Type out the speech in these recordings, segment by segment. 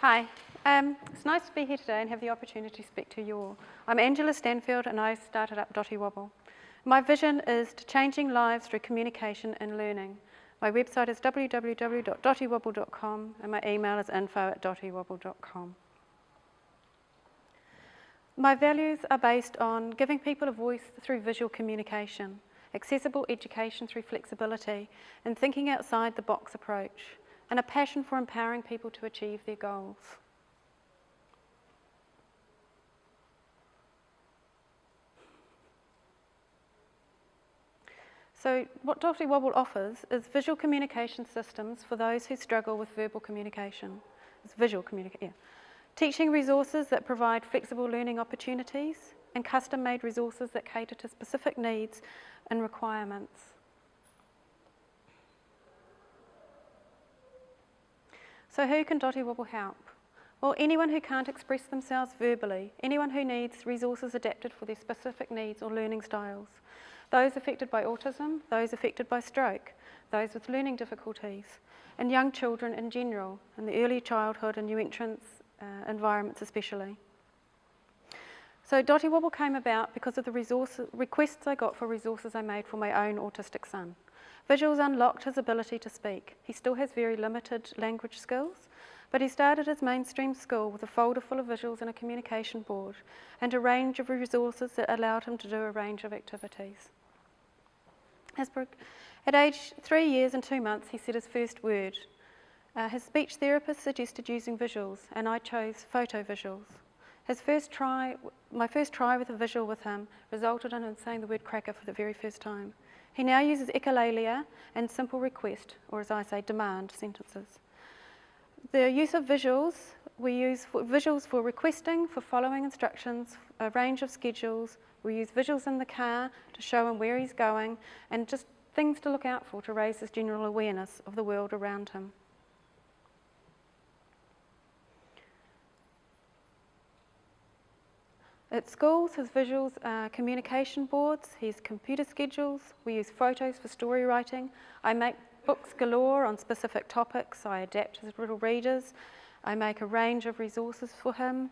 Hi, it's nice to be here today and have the opportunity to speak to you all. I'm Angela Stanfield and I started up Dotty Wobble. My vision is to changing lives through communication and learning. My website is www.dottywobble.com and my email is info@dottywobble.com. My values are based on giving people a voice through visual communication, accessible education through flexibility, and thinking outside the box approach, and a passion for empowering people to achieve their goals. So what Dotty Wobble offers is visual communication systems for those who struggle with verbal communication. It's visual communication, yeah. Teaching resources that provide flexible learning opportunities and custom-made resources that cater to specific needs and requirements. So who can Dotty Wobble help? Well, anyone who can't express themselves verbally, anyone who needs resources adapted for their specific needs or learning styles, those affected by autism, those affected by stroke, those with learning difficulties, and young children in general, in the early childhood and new entrants environments especially. So Dotty Wobble came about because of the requests I got for resources I made for my own autistic son. Visuals unlocked his ability to speak. He still has very limited language skills, but he started his mainstream school with a folder full of visuals and a communication board, and a range of resources that allowed him to do a range of activities. At age 3 years and 2 months, he said his first word. His speech therapist suggested using visuals, and I chose photo visuals. My first try with a visual with him resulted in him saying the word cracker for the very first time. He now uses echolalia and simple request, or as I say, demand sentences. The use of visuals, we use visuals for requesting, for following instructions, a range of schedules. We use visuals in the car to show him where he's going, and just things to look out for to raise his general awareness of the world around him. At schools, his visuals are communication boards, he has computer schedules, we use photos for story writing. I make books galore on specific topics, I adapt his little readers. I make a range of resources for him,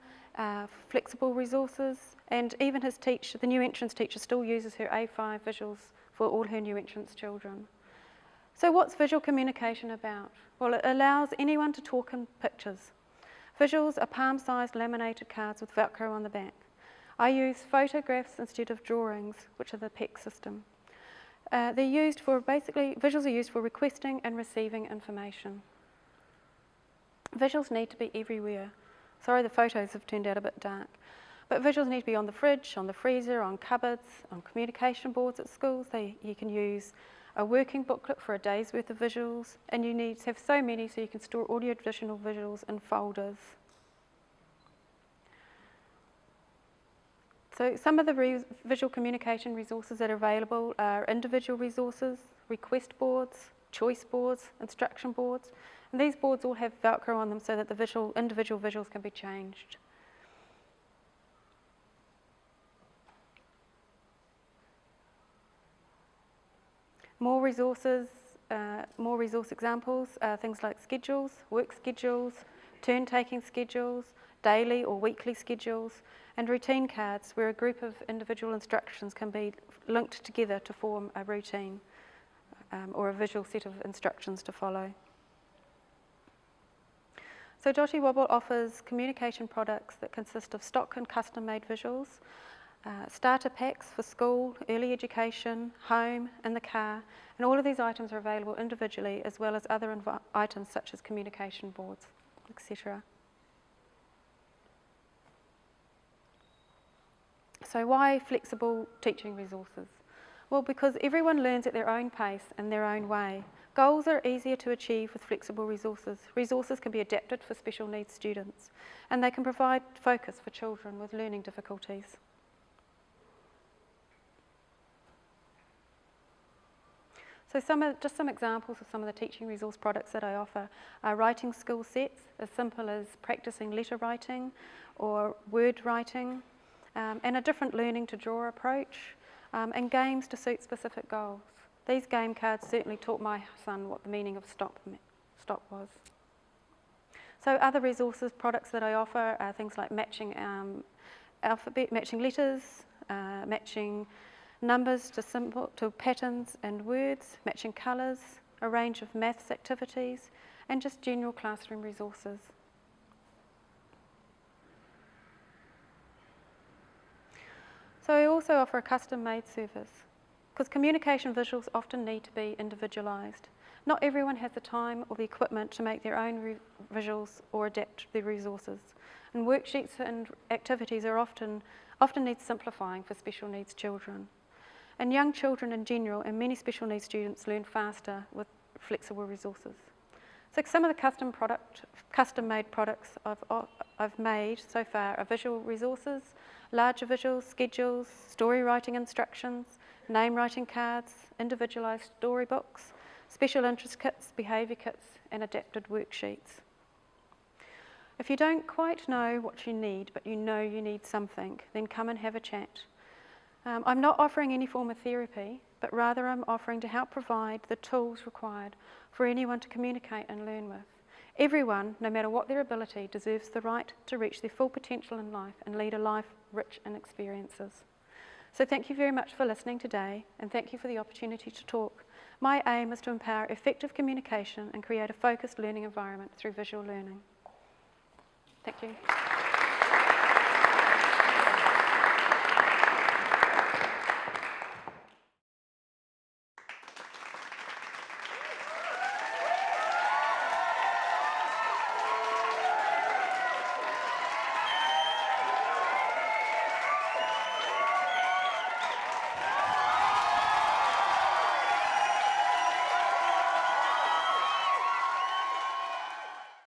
flexible resources, and even his teacher, the new entrance teacher, still uses her A5 visuals for all her new entrance children. So what's visual communication about? Well, it allows anyone to talk in pictures. Visuals are palm-sized laminated cards with Velcro on the back. I use photographs instead of drawings, which are the PEC system. Visuals are used for requesting and receiving information. Visuals need to be everywhere. Sorry, the photos have turned out a bit dark. But visuals need to be on the fridge, on the freezer, on cupboards, on communication boards at schools. You can use a working booklet for a day's worth of visuals, and you need to have so many so you can store all your additional visuals in folders. So some of the visual communication resources that are available are individual resources, request boards, choice boards, instruction boards. And these boards all have Velcro on them so that the individual visuals can be changed. More resource examples are things like schedules, work schedules, turn-taking schedules, daily or weekly schedules, and routine cards where a group of individual instructions can be linked together to form a routine or a visual set of instructions to follow. So Dotty Wobble offers communication products that consist of stock and custom-made visuals, starter packs for school, early education, home, and the car, and all of these items are available individually as well as other items such as communication boards, etc. So why flexible teaching resources? Well, because everyone learns at their own pace and their own way. Goals are easier to achieve with flexible resources. Resources can be adapted for special needs students, and they can provide focus for children with learning difficulties. So just some examples of some of the teaching resource products that I offer are writing skill sets, as simple as practicing letter writing or word writing, and a different learning to draw approach, and games to suit specific goals. These game cards certainly taught my son what the meaning of stop was. So other resources, products that I offer are things like matching alphabet, matching letters, matching numbers to patterns and words, matching colours, a range of maths activities, and just general classroom resources. So I also offer a custom-made service, because communication visuals often need to be individualised. Not everyone has the time or the equipment to make their own visuals or adapt their resources. And worksheets and activities are often need simplifying for special needs children. And young children in general and many special needs students learn faster with flexible resources. So some of the custom-made products I've made so far are visual resources, larger visuals, schedules, story writing instructions, name writing cards, individualised storybooks, special interest kits, behaviour kits, and adapted worksheets. If you don't quite know what you need, but you know you need something, then come and have a chat. I'm not offering any form of therapy, but rather I'm offering to help provide the tools required for anyone to communicate and learn with. Everyone, no matter what their ability, deserves the right to reach their full potential in life and lead a life rich in experiences. So thank you very much for listening today, and thank you for the opportunity to talk. My aim is to empower effective communication and create a focused learning environment through visual learning. Thank you.